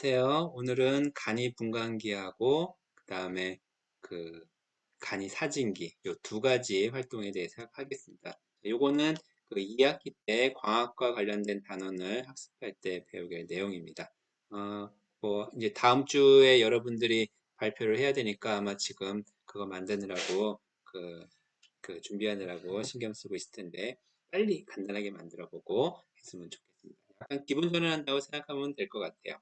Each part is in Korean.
안녕하세요. 오늘은 간이 분광기하고 그다음에 그 간이 사진기 요 두 가지 활동에 대해서 하겠습니다. 요거는 그 2학기 때 광학과 관련된 단원을 학습할 때 배우게 할 내용입니다. 뭐 이제 다음 주에 여러분들이 발표를 해야 되니까 아마 지금 그거 만드느라고 그 준비하느라고 신경 쓰고 있을 텐데 빨리 간단하게 만들어 보고 했으면 좋겠습니다. 약간 기분 전환한다고 생각하면 될 것 같아요.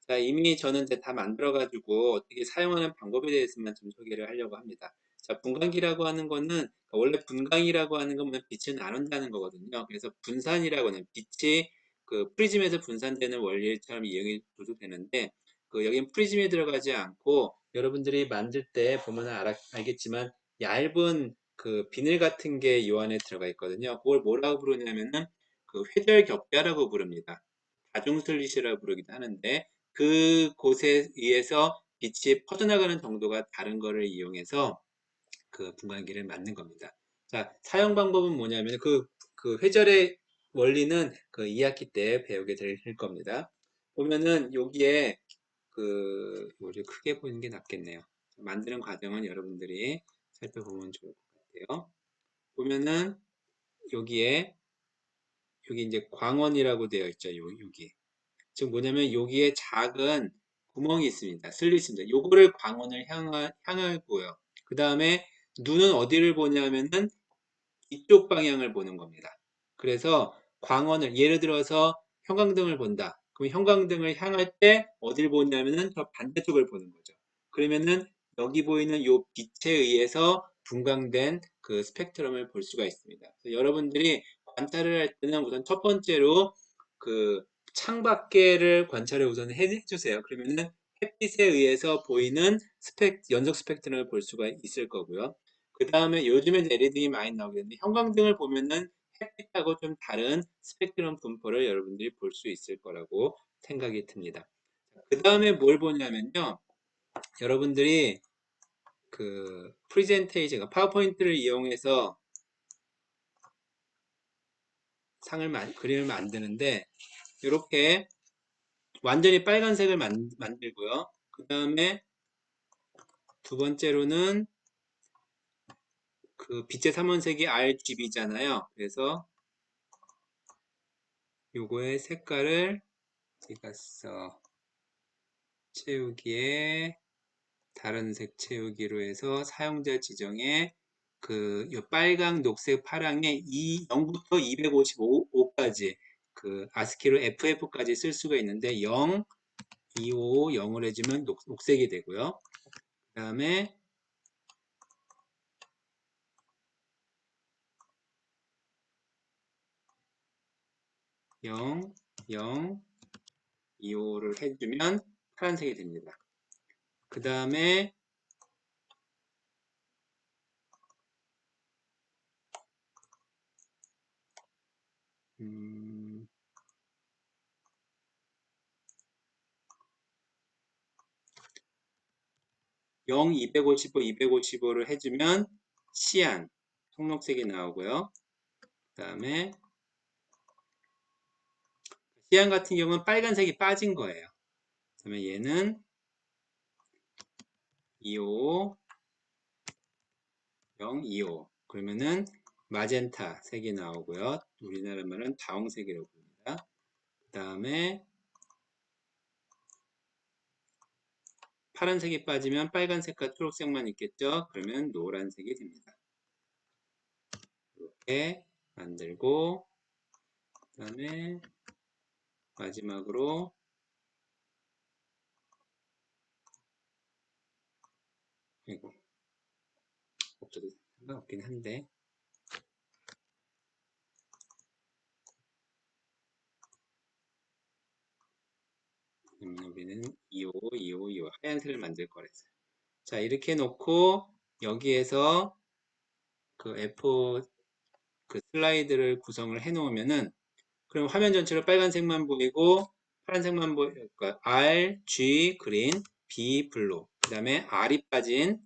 자, 이미 저는 이제 다 만들어가지고 어떻게 사용하는 방법에 대해서만 좀 소개를 하려고 합니다. 자, 분광기라고 하는 거는 원래 분광이라고 하는 건 빛을 나눈다는 거거든요. 그래서 분산이라고 하는 빛이 그 프리즘에서 분산되는 원리처럼 이용이 도 되는데 여긴 프리즘에 들어가지 않고 여러분들이 만들 때 보면 알겠지만 얇은 그 비늘 같은 게 이 안에 들어가 있거든요. 그걸 뭐라고 부르냐면은 그 회절격자라고 부릅니다. 다중슬릿이라고 부르기도 하는데 그곳에 의해서 빛이 퍼져나가는 정도가 다른 거를 이용해서 그 분광기를 만든 겁니다. 자, 사용 방법은 뭐냐면 그 회절의 원리는 그 2학기 때 배우게 될 겁니다. 보면은 여기에 우리 크게 보이는 게 낫겠네요. 만드는 과정은 여러분들이 살펴보면 좋을 것 같아요. 보면은 여기에 여기 이제 광원이라고 되어 있죠. 여기. 즉 뭐냐면 여기에 작은 구멍이 있습니다. 슬릿입니다. 요거를 광원을 향하고요. 그 다음에 눈은 어디를 보냐면은 이쪽 방향을 보는 겁니다. 그래서 광원을 예를 들어서 형광등을 본다. 그럼 형광등을 향할 때 어디를 보냐면은 저 반대쪽을 보는 거죠. 그러면은 여기 보이는 요 빛에 의해서 분광된 그 스펙트럼을 볼 수가 있습니다. 여러분들이 관찰을 할 때는 우선 첫 번째로 그 창밖에를 관찰을 우선 해주세요. 그러면은 햇빛에 의해서 보이는 연속 스펙트럼을 볼 수가 있을 거고요. 그 다음에 요즘엔 LED가 많이 나오게 되는데 형광등을 보면은 햇빛하고 좀 다른 스펙트럼 분포를 여러분들이 볼 수 있을 거라고 생각이 듭니다. 그 다음에 뭘 보냐면요. 여러분들이 그 프레젠테이션, 파워포인트를 이용해서 그림을 만드는데 이렇게 완전히 빨간색을 만들고요. 그 다음에 두 번째로는 그 빛의 삼원색이 RGB잖아요. 그래서 요거의 색깔을 제가 채우기에 다른 색 채우기로 해서 사용자 지정에 요 빨강, 녹색, 파랑에 0부터 255까지 그 아스키로 FF까지 쓸 수가 있는데 0, 255, 0을 해주면 녹색이 되고요. 그 다음에 0, 0, 255를 해주면 파란색이 됩니다. 그 다음에 0, 255, 255를 해주면 시안, 청록색이 나오고요. 그 다음에 시안 같은 경우는 빨간색이 빠진 거예요. 그러면 얘는 255, 0, 255. 그러면은 마젠타 색이 나오고요. 우리나라 말은 다홍색이라고 부릅니다. 그 다음에 파란색이 빠지면 빨간색과 초록색만 있겠죠. 그러면 노란색이 됩니다. 이렇게 만들고 그 다음에 마지막으로 이거 없어도 상관없긴 한데 우리는 255, 255, 255 하얀색을 만들 거랬어요. 자, 이렇게 놓고 여기에서 그 F 그 슬라이드를 구성을 해 놓으면은 그럼 화면 전체로 빨간색만 보이고 파란색만 보이니까 R, G 그린, B 블루, 그 다음에 R이 빠진,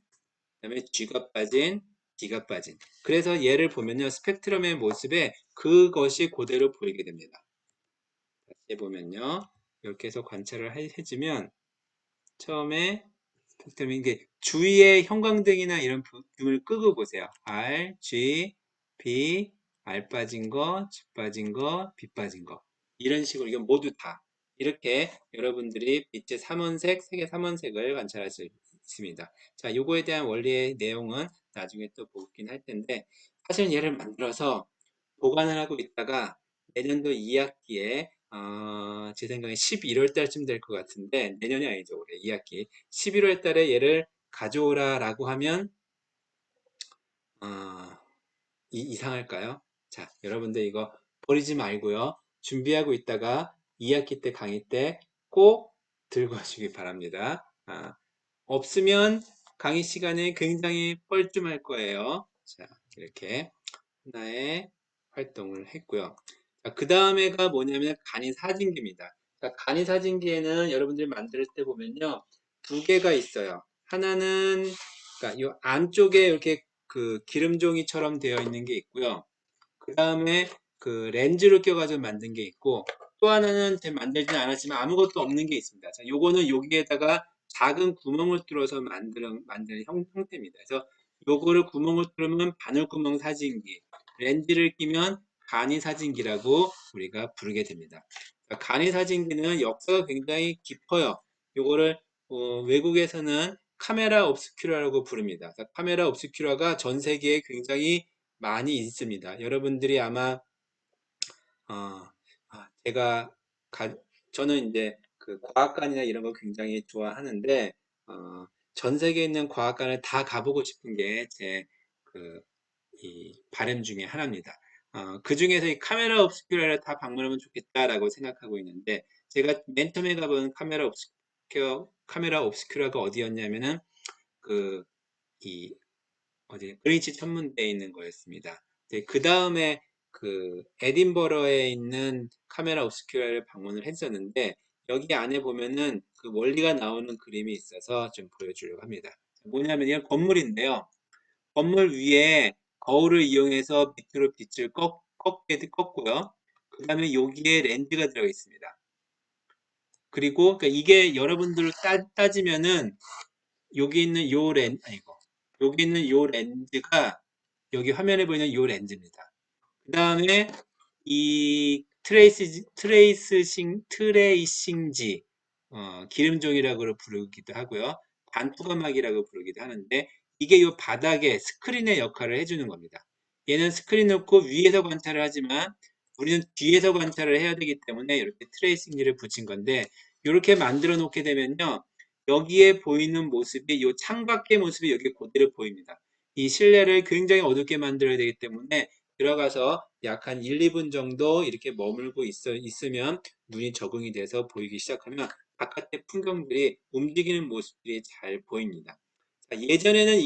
그 다음에 G가 빠진, D가 빠진. 그래서 얘를 보면요 스펙트럼의 모습에 그것이 그대로 보이게 됩니다. 다시 해보면요 이렇게 해서 관찰을 해주면 처음에 스펙트럼 이게 주위에 형광등이나 이런 등을 끄고 보세요. R, G, B, R 빠진 거, G 빠진 거, B 빠진 거 이런 식으로 이건 모두 다 이렇게 여러분들이 빛의 삼원색, 색의 삼원색을 관찰할 수 있습니다. 자, 요거에 대한 원리의 내용은 나중에 또 보긴 할 텐데 사실 얘를 만들어서 보관을 하고 있다가 내년도 2학기에 제 생각에 11월 달쯤 될 것 같은데 내년이 아니죠. 올해 2학기 11월 달에 얘를 가져오라 라고 하면 어, 이상할까요? 자, 여러분들 이거 버리지 말고요. 준비하고 있다가 2학기 때 강의 때 꼭 들고 가시기 바랍니다. 없으면 강의 시간에 굉장히 뻘쭘할 거예요. 자, 이렇게 하나의 활동을 했고요. 그 다음에가 뭐냐면 간이 사진기입니다. 자, 간이 사진기에는 여러분들이 만들 때 보면요. 두 개가 있어요. 하나는 그러니까 이 안쪽에 이렇게 그 기름종이처럼 되어 있는 게 있고요. 그 다음에 그 렌즈를 껴가지고 만든 게 있고 또 하나는 만들지는 않았지만 아무것도 없는 게 있습니다. 자, 요거는 여기에다가 작은 구멍을 뚫어서 만드는 형태입니다. 그래서 요거를 구멍을 뚫으면 바늘구멍 사진기, 렌즈를 끼면 간이 사진기라고 우리가 부르게 됩니다. 자, 간이 사진기는 역사가 굉장히 깊어요. 요거를 외국에서는 카메라 옵스큐라라고 부릅니다. 자, 카메라 옵스큐라가 전 세계에 굉장히 많이 있습니다. 여러분들이 아마 어, 제가 저는 이제 그 과학관이나 이런 거 굉장히 좋아하는데 전 세계에 있는 과학관을 다 가보고 싶은 게 제 그 이 바람 중에 하나입니다. 그 중에서 이 카메라 옵스큐라를 다 방문하면 좋겠다라고 생각하고 있는데 제가 맨 처음에 가본 카메라 옵스큐라가 어디였냐면은 그이 어디 그린치 천문대에 있는 거였습니다. 그 다음에 그 에딘버러에 있는 카메라 옵스큐라를 방문을 했었는데 여기 안에 보면은 그 원리가 나오는 그림이 있어서 좀 보여주려고 합니다. 뭐냐면 이건 건물인데요. 건물 위에 거울을 이용해서 밑으로 빛을 꺾고요. 그 다음에 여기에 렌즈가 들어 있습니다. 그리고 그러니까 이게 여러분들로 따지면은 여기 있는 요 아니고 여기 있는 요 렌즈가 여기 화면에 보이는 요 렌즈입니다. 그 다음에 이 트레이싱지, 기름종이라고 부르기도 하고요. 반투과막이라고 부르기도 하는데 이게 요 바닥에 스크린의 역할을 해주는 겁니다. 얘는 스크린 놓고 위에서 관찰을 하지만 우리는 뒤에서 관찰을 해야 되기 때문에 이렇게 트레이싱지를 붙인 건데 이렇게 만들어 놓게 되면요. 여기에 보이는 모습이 요 창밖의 모습이 여기 그대로 보입니다. 이 실내를 굉장히 어둡게 만들어야 되기 때문에 들어가서 약 한 1, 2분 정도 이렇게 머물고 있으면 눈이 적응이 돼서 보이기 시작하면 바깥의 풍경들이 움직이는 모습들이 잘 보입니다. 자, 예전에는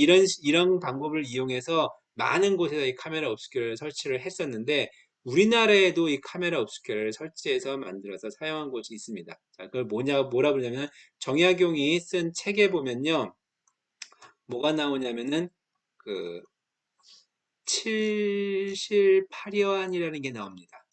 이런 방법을 이용해서 많은 곳에서 이 카메라 옵스큐러를 설치를 했었는데 우리나라에도 이 카메라 옵스큐러를 설치해서 만들어서 사용한 곳이 있습니다. 자, 그걸 뭐라 부르냐면 정약용이 쓴 책에 보면요. 뭐가 나오냐면은 그 7실8여안이라는 게 나옵니다.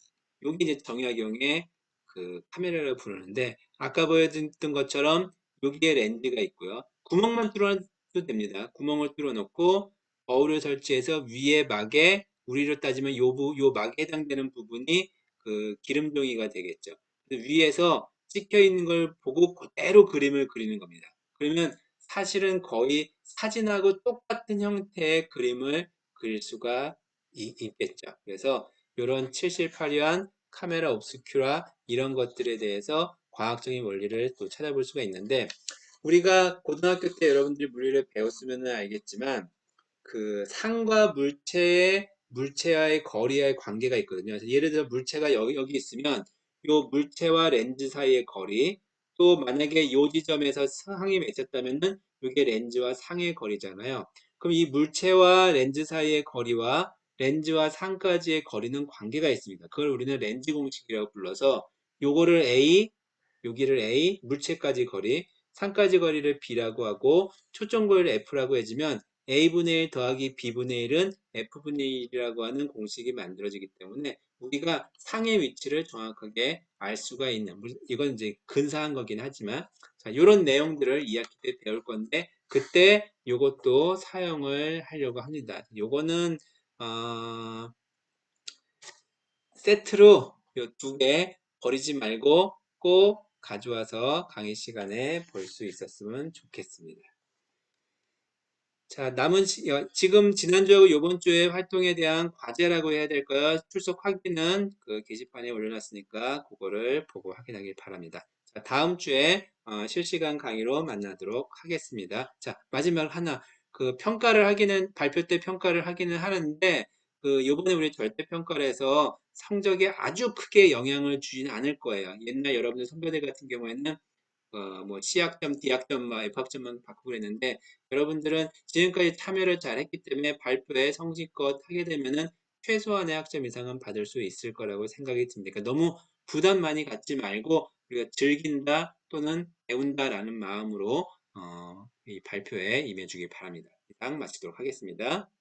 여기 이제 정약용의 그 카메라를 부르는데 아까 보여드렸던 것처럼 여기에 렌즈가 있고요. 구멍만 뚫어도 됩니다. 구멍을 뚫어 놓고 거울을 설치해서 위에 막에 우리로 따지면 요 막에 해당되는 부분이 그 기름종이가 되겠죠. 위에서 찍혀 있는 걸 보고 그대로 그림을 그리는 겁니다. 그러면 사실은 거의 사진하고 똑같은 형태의 그림을 그릴 수가 있겠죠. 그래서 이런 7실8류한 카메라 옵스큐라 이런 것들에 대해서 과학적인 원리를 또 찾아볼 수가 있는데 우리가 고등학교 때 여러분들이 물리를 배웠으면 알겠지만 그 상과 물체와의 거리의 관계가 있거든요. 그래서 예를 들어 물체가 여기 있으면 이 물체와 렌즈 사이의 거리 또 만약에 이 지점에서 상이 맺혔다면은 이게 렌즈와 상의 거리잖아요. 그럼 이 물체와 렌즈 사이의 거리와 렌즈와 상까지의 거리는 관계가 있습니다. 그걸 우리는 렌즈 공식이라고 불러서 요거를 A, 여기를 A, 물체까지 거리, 상까지 거리를 B라고 하고 초점 거리를 F라고 해주면 A분의 1 더하기 B분의 1은 F분의 1이라고 하는 공식이 만들어지기 때문에 우리가 상의 위치를 정확하게 알 수가 있는, 이건 이제 근사한 거긴 하지만, 자, 이런 내용들을 2학기 때 배울 건데, 그때 요것도 사용을 하려고 합니다. 요거는, 세트로 요 두 개 버리지 말고 꼭 가져와서 강의 시간에 볼 수 있었으면 좋겠습니다. 자, 남은 지금 지난주하고 이번 주에 활동에 대한 과제라고 해야 될까요? 출석 확인은 그 게시판에 올려놨으니까 그거를 보고 확인하길 바랍니다. 자, 다음 주에 실시간 강의로 만나도록 하겠습니다. 자, 마지막 하나, 그 평가를 하기는 발표 때 평가를 하기는 하는데 그 요번에 우리 절대 평가를 해서 성적에 아주 크게 영향을 주지는 않을 거예요. 옛날 여러분들 선배들 같은 경우에는 뭐 C학점, D학점, F학점만 받고 그랬는데 여러분들은 지금까지 참여를 잘했기 때문에 발표에 성실껏 하게 되면은 최소한의 학점 이상은 받을 수 있을 거라고 생각이 듭니다. 그러니까 너무 부담 많이 갖지 말고 우리가 즐긴다 또는 배운다라는 마음으로 이 발표에 임해주기 바랍니다. 이상 마치도록 하겠습니다.